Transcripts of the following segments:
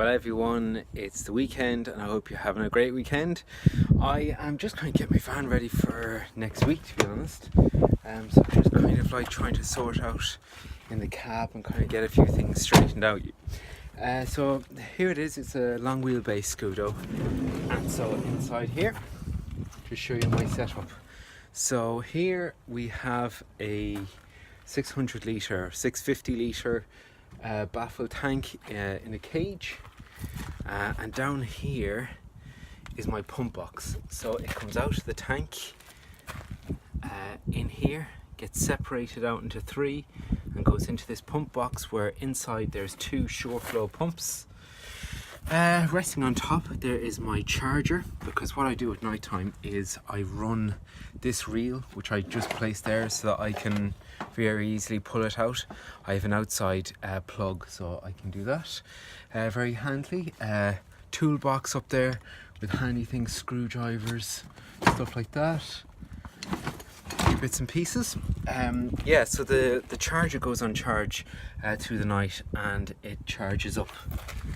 Well everyone, it's the weekend and I hope you're having a great weekend. I am just going to get my van ready for next week, to be honest. So I'm just kind of like trying to sort out in the cab and kind of get a few things straightened out. So here it is, it's a long wheelbase Scudo. And so inside here, to show you my setup. So here we have a 600 litre, 650 litre baffle tank in a cage, and down here is my pump box. So it comes out of the tank in here, gets separated out into three and goes into this pump box where inside there's two shore flow pumps. Resting on top there is my charger, because what I do at night time is I run this reel which I just placed there so that I can very easily pull it out. I have an outside plug so I can do that very handily. Toolbox up there with handy things, screwdrivers, stuff like that, bits and pieces. Yeah, so the charger goes on charge through the night and it charges up.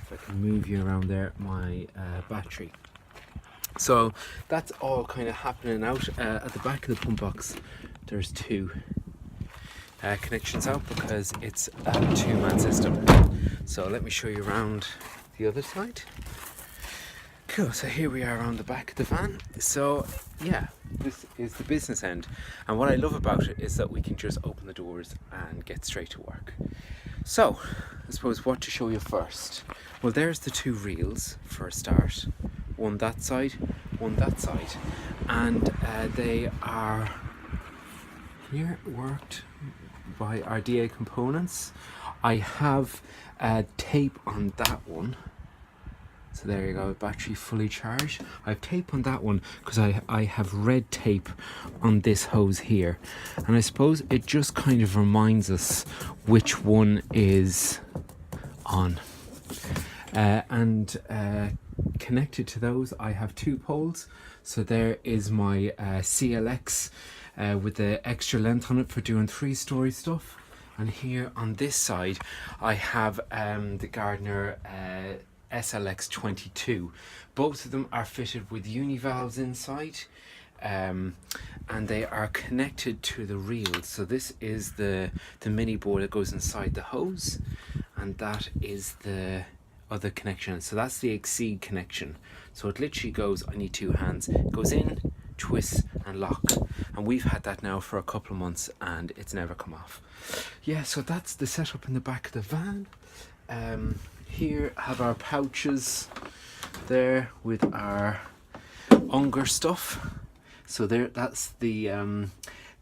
If I can move you around there, my battery. So that's all kind of happening out. At the back of the pump box there's two connections out because it's a two-man system. So let me show you around the other side. Cool, so here we are on the back of the van. So yeah, this is the business end, and what I love about it is that we can just open the doors and get straight to work. So I suppose what to show you first. Well, there's the two reels for a start, one that side, one that side, and they are here worked by RDA Components. I have tape on that one. So there you go, battery fully charged. I have tape on that one because I have red tape on this hose here. And I suppose it just kind of reminds us which one is on. Connected to those, I have two poles. So there is my CLX with the extra length on it for doing 3-story stuff. And here on this side, I have the Gardner SLX 22. Both of them are fitted with univalves inside, and they are connected to the reels. So this is the mini board that goes inside the hose, and that is the other connection. So that's the Exceed connection. So it literally goes, I need two hands, it goes in, twists and lock, and we've had that now for a couple of months and it's never come off. Yeah, so that's the setup in the back of the van. Here have our pouches there with our Unger stuff. So there, that's the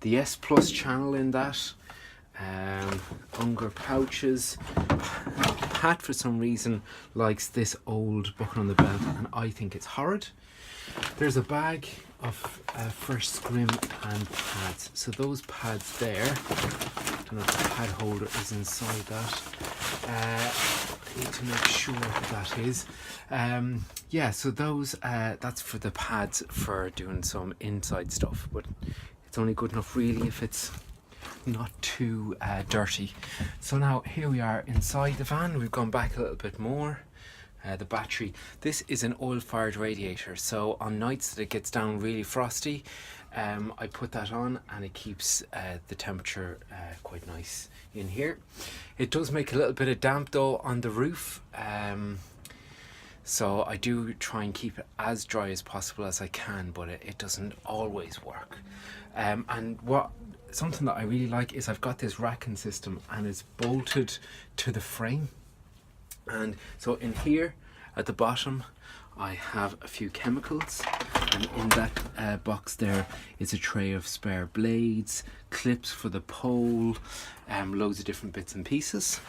S Plus channel in that. Unger pouches. Pat for some reason likes this old buckle on the belt and I think it's horrid. There's a bag of First Scrim and pads. So those pads there, I don't know if the pad holder is inside that. I need to make sure that is. Yeah, so those, that's for the pads for doing some inside stuff, but it's only good enough really if it's not too dirty. So now here we are inside the van. We've gone back a little bit more. The battery, this is an oil-fired radiator, so on nights that it gets down really frosty, I put that on and it keeps the temperature quite nice in here. It does make a little bit of damp though on the roof, so I do try and keep it as dry as possible as I can, but it doesn't always work. And something that I really like is I've got this racking system and it's bolted to the frame. And so in here at the bottom I have a few chemicals, and in that box there is a tray of spare blades, clips for the pole, loads of different bits and pieces.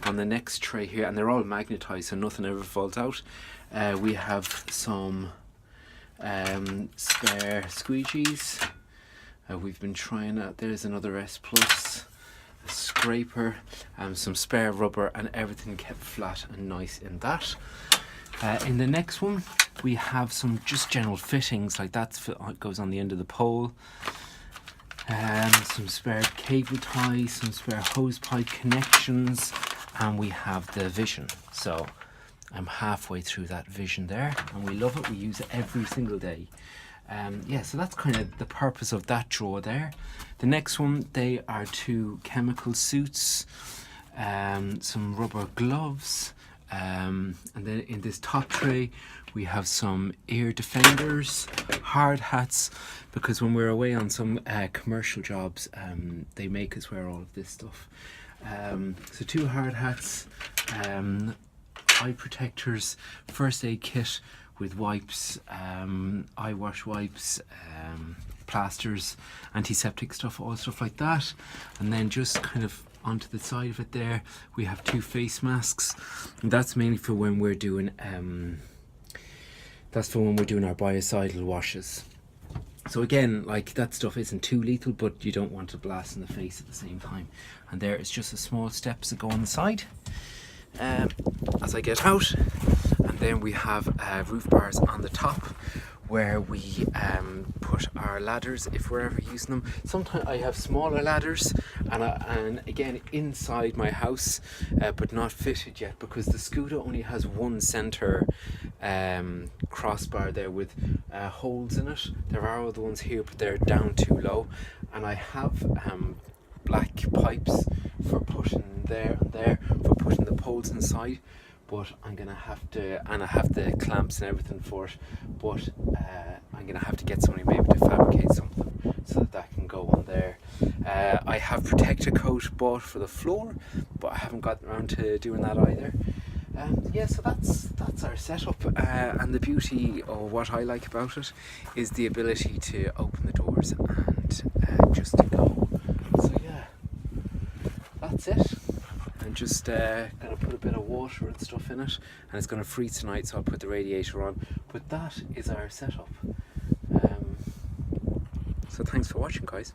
On the next tray here, and they're all magnetized so nothing ever falls out, we have some spare squeegees. We've been trying out, there's another S Plus, a scraper, some spare rubber, and everything kept flat and nice in that. In the next one we have some just general fittings, like that goes on the end of the pole, some spare cable ties, some spare hose pipe connections, and we have the Vision. So I'm halfway through that vision there, and we love it. We use it every single day. Yeah, so that's kind of the purpose of that drawer there. The next one, they are 2 chemical suits, some rubber gloves, and then in this top tray we have some ear defenders, hard hats, because when we're away on some commercial jobs, they make us wear all of this stuff. So 2 hard hats, eye protectors, first aid kit with wipes, eye wash wipes, plasters, antiseptic stuff, all stuff like that. And then just kind of onto the side of it there, we have 2 face masks, and that's mainly for when we're doing our biocidal washes. So again, like, that stuff isn't too lethal, but you don't want to blast in the face at the same time. And there is just a small steps that go on the side as I get out. And then we have roof bars on the top where we put our ladders if we're ever using them. Sometimes I have smaller ladders, and again inside my house, but not fitted yet, because the scooter only has one center crossbar there with holes in it. There are other ones here, but they're down too low, and I have black pipes for pushing there and there for putting the poles inside. But I'm gonna have to, and I have the clamps and everything for it, but I'm gonna have to get somebody maybe to fabricate something so that can go on there. I have protector coat bought for the floor, but I haven't gotten around to doing that either. Yeah, so that's our setup, and the beauty of what I like about it is the ability to open the doors and just to go. So yeah, that's it. And just gonna put a bit of water and stuff in it, and it's gonna freeze tonight, so I'll put the radiator on. But that is our setup. So thanks for watching, guys.